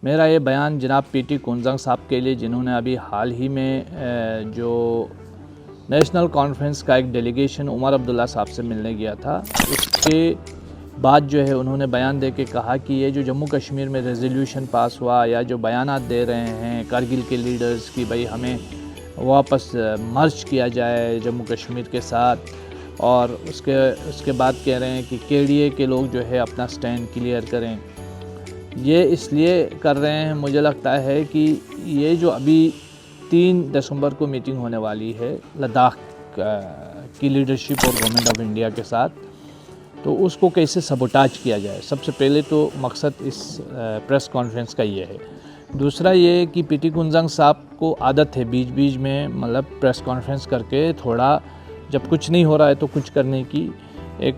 मेरा ये बयान जनाब पीटी कुंजंग साहब के लिए, जिन्होंने अभी हाल ही में जो नेशनल कॉन्फ्रेंस का एक डेलीगेशन उमर अब्दुल्ला साहब से मिलने गया था, उसके बाद जो है उन्होंने बयान दे के कहा कि ये जो जम्मू कश्मीर में रेजोल्यूशन पास हुआ या जो बयानात दे रहे हैं कारगिल के लीडर्स की भाई हमें वापस मर्ज किया जाए जम्मू कश्मीर के साथ, और उसके बाद कह रहे हैं कि केडीए के लोग जो है अपना स्टैंड क्लियर करें। ये इसलिए कर रहे हैं, मुझे लगता है कि ये जो अभी 3 दिसंबर को मीटिंग होने वाली है लद्दाख की लीडरशिप और गवर्नमेंट ऑफ इंडिया के साथ, तो उसको कैसे सबोटाज किया जाए, सबसे पहले तो मकसद इस प्रेस कॉन्फ्रेंस का ये है। दूसरा ये कि पीटी कुंजंग साहब को आदत है बीच बीच में मतलब प्रेस कॉन्फ्रेंस करके थोड़ा, जब कुछ नहीं हो रहा है तो कुछ करने की एक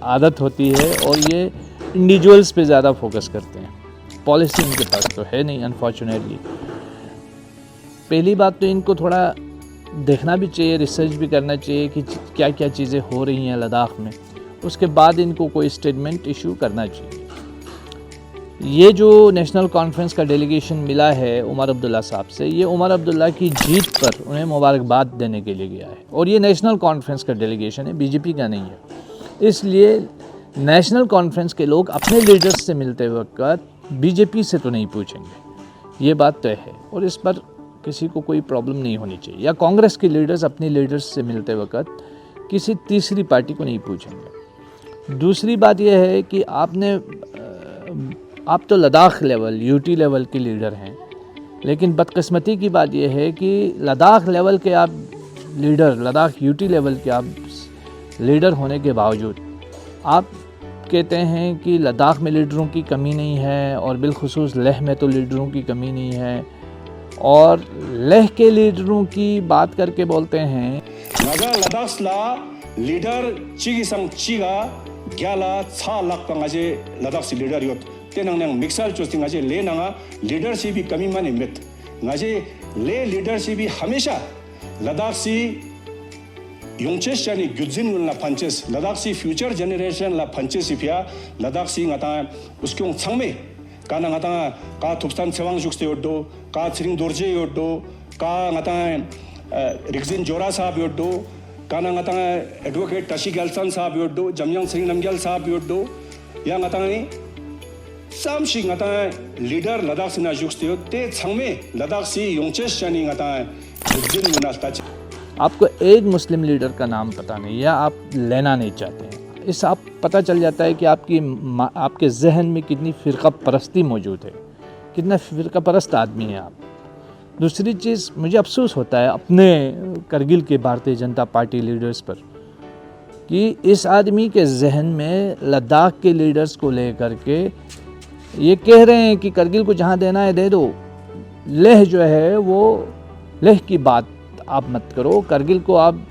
आदत होती है, और ये इंडिविजुअल्स पे ज़्यादा फोकस करते हैं। पॉलिसी इनके पास तो है नहीं अनफॉर्चुनेटली। पहली बात तो इनको थोड़ा देखना भी चाहिए, रिसर्च भी करना चाहिए कि क्या क्या चीज़ें हो रही हैं लद्दाख में, उसके बाद इनको कोई स्टेटमेंट इशू करना चाहिए। ये जो नेशनल कॉन्फ्रेंस का डेलीगेशन मिला है उमर अब्दुल्ला साहब से, ये उमर अब्दुल्ला की जीत पर उन्हें मुबारकबाद देने के लिए गया है, और ये नेशनल कॉन्फ्रेंस का डेलीगेशन है, बीजेपी का नहीं है। इसलिए नेशनल कॉन्फ्रेंस के लोग अपने लीडर्स से मिलते वक्त बीजेपी से तो नहीं पूछेंगे, ये बात तय है, और इस पर किसी को कोई प्रॉब्लम नहीं होनी चाहिए। या कांग्रेस के लीडर्स अपने लीडर्स से मिलते वक्त किसी तीसरी पार्टी को नहीं पूछेंगे। दूसरी बात यह है कि आप तो लद्दाख लेवल यूटी लेवल के लीडर हैं, लेकिन बदकिस्मती की बात यह है कि लद्दाख लेवल के आप लीडर, लद्दाख यूटी लेवल के आप लीडर होने के बावजूद आप कहते हैं कि लद्दाख में लीडरों की कमी नहीं है, और बिलखुसूस लेह में तो लीडरों की कमी नहीं है, और लेह के लीडरों की बात करके बोलते हैं लद्दाख लीडर चिगी संग चिगा ग्याला 6 लाख पंगाजे लद्दाख से लीडर योत तेनांग मिक्सर चोस्टिंग आजे ले नंगा लीडरशिप भी कमी माने मित ngaje ले लीडरशिप भी हमेशा लद्दाख से योंचेस यानी गुजिन ला पंचेस लद्दाख से फ्यूचर जनरेशन ला पंचेस इफिया लद्दाख से ngata उसके संगमे काना ngata का थुपस्तान सेवांग जुक्से योडो का छिरिंग दोरजे योडो का ngata रिक्जिन जोरा साहब योडो काना ngata एडवोकेट टशी गलसन साहब योडो जमयांग सिंह नमग्याल साहब योडो या ngata सामशी ngata लीडर लद्दाख से ना जुक्से यो ते संगमे लद्दाख से योंचेस यानी ngata गुजिन मुनास्ता। आपको एक मुस्लिम लीडर का नाम पता नहीं या आप लेना नहीं चाहते हैं, इस आप पता चल जाता है कि आपके जहन में कितनी फ़िरका परस्ती मौजूद है, कितना फ़िरका परस्त आदमी है आप। दूसरी चीज़, मुझे अफसोस होता है अपने करगिल के भारतीय जनता पार्टी लीडर्स पर कि इस आदमी के जहन में लद्दाख के लीडर्स को लेकर के ये कह रहे हैं कि करगिल को जहाँ देना है दे दो, लेह जो है वो लेह की बात आप मत करो, करगिल को आप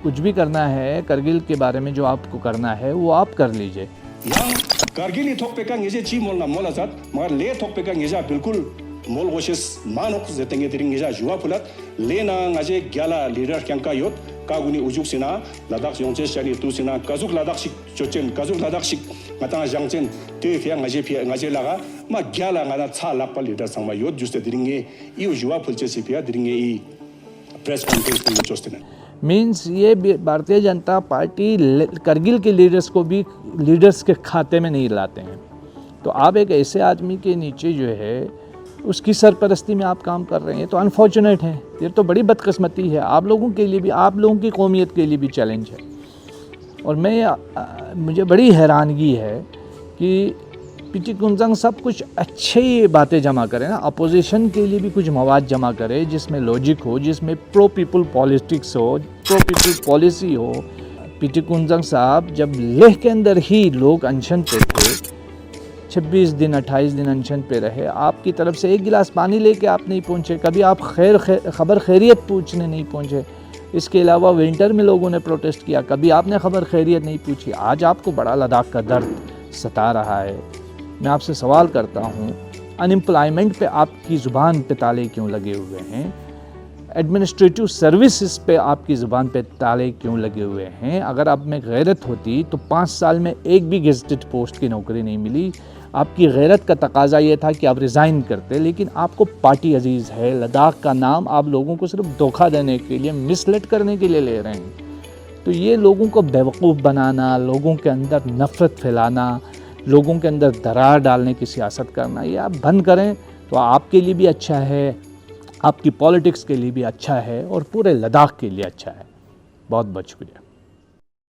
कुछ भी करना है, करगिल के बारे में जो आपको करना है वो आप कर लीजिए। करगिल थोक पे का निजे ची मोल ना मोला जात मगर ले थोक पे का निजा बिल्कुल मोल गोशेस मानोक जेतेंगे तिरिंग निजा जुवा फुलत लेना ngaje ग्याला लीडर क्यांका योत कागुनी उजुक सिना लद्दाख योंचे शनी तु सिना काजुक लद्दाख सिक चोचेन काजुक लद्दाख सिक ngata jangchen te फिया ngaje लगा मा ग्याला ngana 6 लाख पर लीडर संग योत जुस्ते तिरिंगे ई जुवा फुलचे सिपिया तिरिंगे ई प्रेस कॉन्फ्रेंस में चोस्ते मीन्स ये भारतीय जनता पार्टी करगिल के लीडर्स को भी लीडर्स के खाते में नहीं लाते हैं। तो आप एक ऐसे आदमी के नीचे जो है उसकी सरपरस्ती में आप काम कर रहे हैं, तो अनफॉर्चुनेट है, ये तो बड़ी बदकिस्मती है आप लोगों के लिए भी, आप लोगों की कौमियत के लिए भी चैलेंज है। और मुझे बड़ी हैरानगी है कि पीटी कुंजंग सब कुछ अच्छी बातें जमा करें ना, अपोजिशन के लिए भी कुछ मवाद जमा करे जिसमें लॉजिक हो, जिसमें प्रो पीपल पॉलिटिक्स हो, प्रो पीपल पॉलिसी हो। पीटी कुंजंग साहब जब लेह के अंदर ही लोग अनशन पे थे, 26 दिन 28 दिन अनशन पे रहे, आपकी तरफ से एक गिलास पानी लेके आप नहीं पहुँचे, कभी आप खबर खैरियत पूछने नहीं पहुँचे। इसके अलावा विंटर में लोगों ने प्रोटेस्ट किया, कभी आपने खबर खैरियत नहीं पूछी। आज आपको बड़ा लद्दाख का दर्द सता रहा है। मैं आपसे सवाल करता हूँ, अनएम्प्लॉयमेंट पे आपकी ज़ुबान पे ताले क्यों लगे हुए हैं? एडमिनिस्ट्रेटिव सर्विसेज पे आपकी ज़ुबान पे ताले क्यों लगे हुए हैं? अगर आप में गैरत होती तो 5 साल में एक भी गेजेटेड पोस्ट की नौकरी नहीं मिली। आपकी गैरत का तकाजा ये था कि आप रिज़ाइन करते, लेकिन आपको पार्टी अजीज़ है। लद्दाख का नाम आप लोगों को सिर्फ धोखा देने के लिए, मिसलीड करने के लिए ले रहे हैं। तो ये लोगों को बेवकूफ़ बनाना, लोगों के अंदर नफ़रत फैलाना, लोगों के अंदर दरार डालने की सियासत करना, ये आप बंद करें तो आपके लिए भी अच्छा है, आपकी पॉलिटिक्स के लिए भी अच्छा है और पूरे लद्दाख के लिए अच्छा है। बहुत बहुत शुक्रिया।